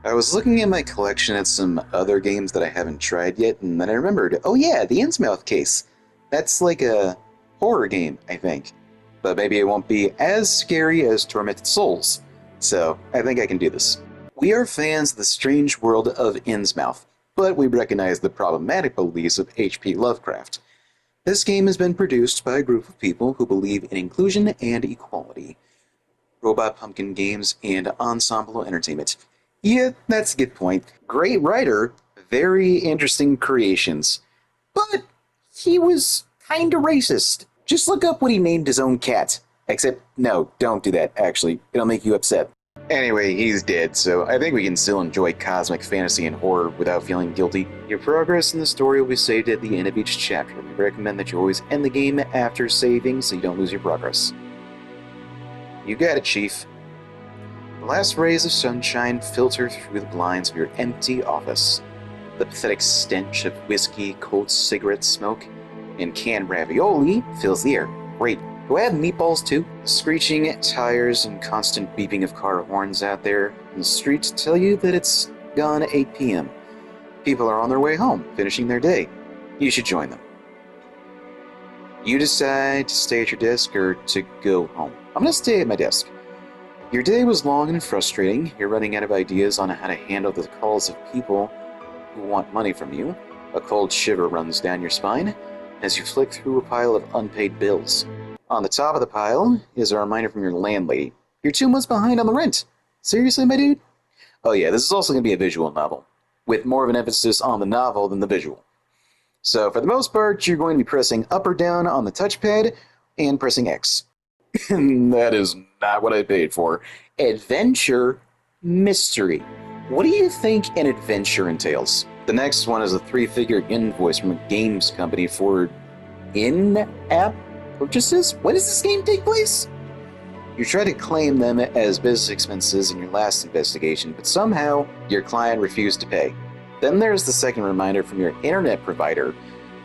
I was looking at my collection at some other games that I haven't tried yet, and then I remembered, oh yeah, the Innsmouth case. That's like a horror game, I think. But maybe it won't be as scary as Tormented Souls. So, I think I can do this. We are fans of the strange world of Innsmouth, but we recognize the problematic beliefs of H.P. Lovecraft. This game has been produced by a group of people who believe in inclusion and equality. Robot Pumpkin Games and Ensemble Entertainment. Yeah, that's a good point. Great writer, very interesting creations. But he was kinda racist. Just look up what he named his own cat. Except, no, don't do that, actually. It'll make you upset. Anyway, he's dead, so I think we can still enjoy cosmic fantasy and horror without feeling guilty. Your progress in the story will be saved at the end of each chapter. We recommend that you always end the game after saving so you don't lose your progress. You got it, Chief. The last rays of sunshine filter through the blinds of your empty office. The pathetic stench of whiskey, cold cigarette smoke, and canned ravioli fills the air. Great. Do I have meatballs too? Screeching tires and constant beeping of car horns out there in the streets tell you that it's gone 8 p.m. People are on their way home, finishing their day. You should join them. You decide to stay at your desk or to go home. I'm gonna stay at my desk. Your day was long and frustrating. You're running out of ideas on how to handle the calls of people who want money from you. A cold shiver runs down your spine as you flick through a pile of unpaid bills. On the top of the pile is a reminder from your landlady. You're 2 months behind on the rent. Seriously, my dude? Oh yeah, this is also going to be a visual novel, with more of an emphasis on the novel than the visual. So for the most part, you're going to be pressing up or down on the touchpad and pressing X. That is not what I paid for. Adventure Mystery. What do you think an adventure entails? The next one is a 3-figure invoice from a games company for in-app purchases? When does this game take place? You try to claim them as business expenses in your last investigation, but somehow your client refused to pay. Then there's the second reminder from your internet provider,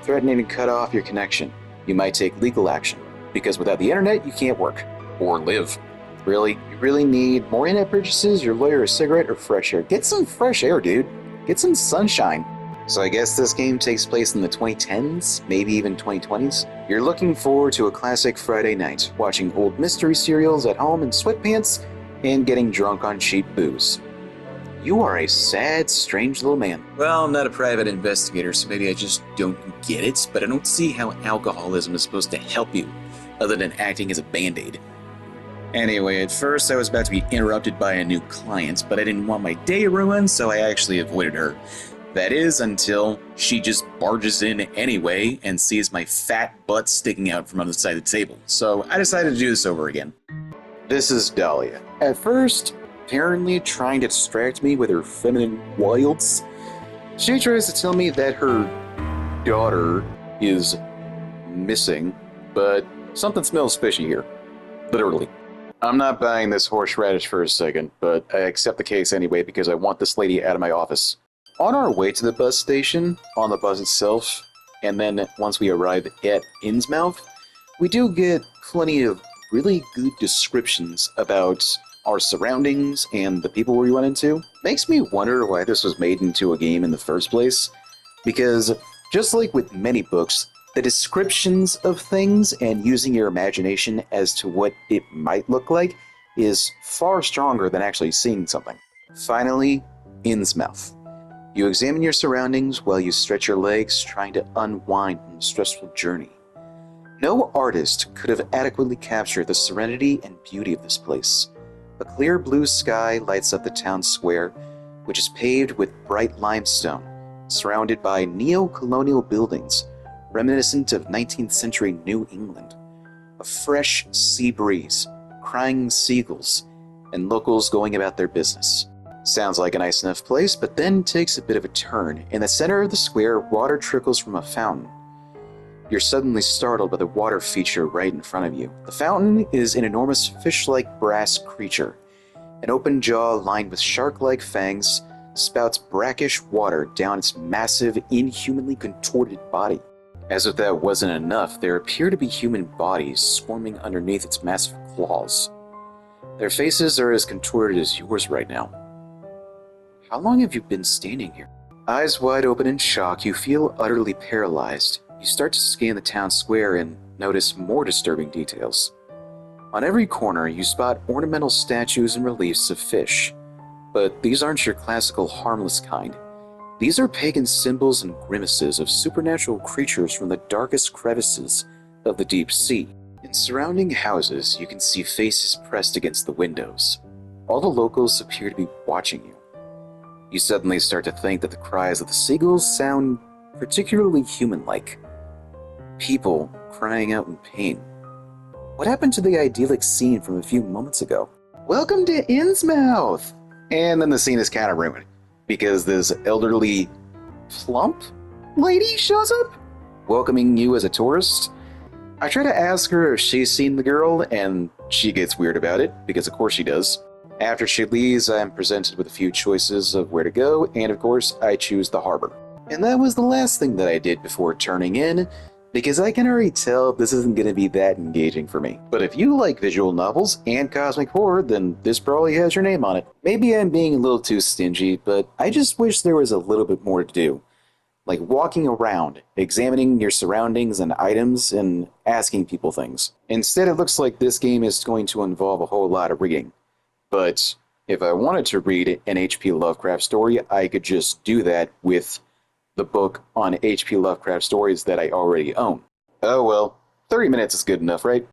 threatening to cut off your connection. You might take legal action, because without the internet, you can't work. Or live. Really? You really need more in-app purchases, your lawyer a cigarette, or fresh air? Get some fresh air, dude. Get some sunshine. So I guess this game takes place in the 2010s, maybe even 2020s. You're looking forward to a classic Friday night, watching old mystery serials at home in sweatpants, and getting drunk on cheap booze. You are a sad, strange little man. Well, I'm not a private investigator, so maybe I just don't get it, but I don't see how alcoholism is supposed to help you, other than acting as a band-aid. Anyway, at first I was about to be interrupted by a new client, but I didn't want my day ruined, so I actually avoided her. That is, until she just barges in anyway and sees my fat butt sticking out from on the side of the table. So I decided to do this over again. This is Dahlia. At first, apparently trying to distract me with her feminine wilds, she tries to tell me that her daughter is missing, but something smells fishy here. Literally. I'm not buying this horseradish for a second, but I accept the case anyway because I want this lady out of my office. On our way to the bus station, on the bus itself, and then once we arrive at Innsmouth, we do get plenty of really good descriptions about our surroundings and the people we run into. Makes me wonder why this was made into a game in the first place, because just like with many books, the descriptions of things and using your imagination as to what it might look like is far stronger than actually seeing something. Finally, Innsmouth. You examine your surroundings while you stretch your legs, trying to unwind from a stressful journey. No artist could have adequately captured the serenity and beauty of this place. A clear blue sky lights up the town square, which is paved with bright limestone, surrounded by neo-colonial buildings, reminiscent of 19th century New England. A fresh sea breeze, crying seagulls, and locals going about their business. Sounds like a nice enough place, but then takes a bit of a turn. In the center of the square, water trickles from a fountain. You're suddenly startled by the water feature right in front of you. The fountain is an enormous fish-like brass creature. An open jaw lined with shark-like fangs spouts brackish water down its massive, inhumanly contorted body. As if that wasn't enough, there appear to be human bodies swarming underneath its massive claws. Their faces are as contorted as yours right now. How long have you been standing here? Eyes wide open in shock, you feel utterly paralyzed. You start to scan the town square and notice more disturbing details. On every corner, you spot ornamental statues and reliefs of fish. But these aren't your classical harmless kind. These are pagan symbols and grimaces of supernatural creatures from the darkest crevices of the deep sea. In surrounding houses, you can see faces pressed against the windows. All the locals appear to be watching you. You suddenly start to think that the cries of the seagulls sound particularly human-like. People crying out in pain. What happened to the idyllic scene from a few moments ago? Welcome to Innsmouth! And then the scene is kind of ruined, because this elderly, plump lady shows up, welcoming you as a tourist. I try to ask her if she's seen the girl, and she gets weird about it, because of course she does. After she leaves, I am presented with a few choices of where to go, and of course, I choose the harbor. And that was the last thing that I did before turning in, because I can already tell this isn't going to be that engaging for me. But if you like visual novels and cosmic horror, then this probably has your name on it. Maybe I'm being a little too stingy, but I just wish there was a little bit more to do. Like walking around, examining your surroundings and items, and asking people things. Instead, it looks like this game is going to involve a whole lot of reading. But if I wanted to read an H.P. Lovecraft story, I could just do that with the book on H.P. Lovecraft stories that I already own. Oh well, 30 minutes is good enough, right?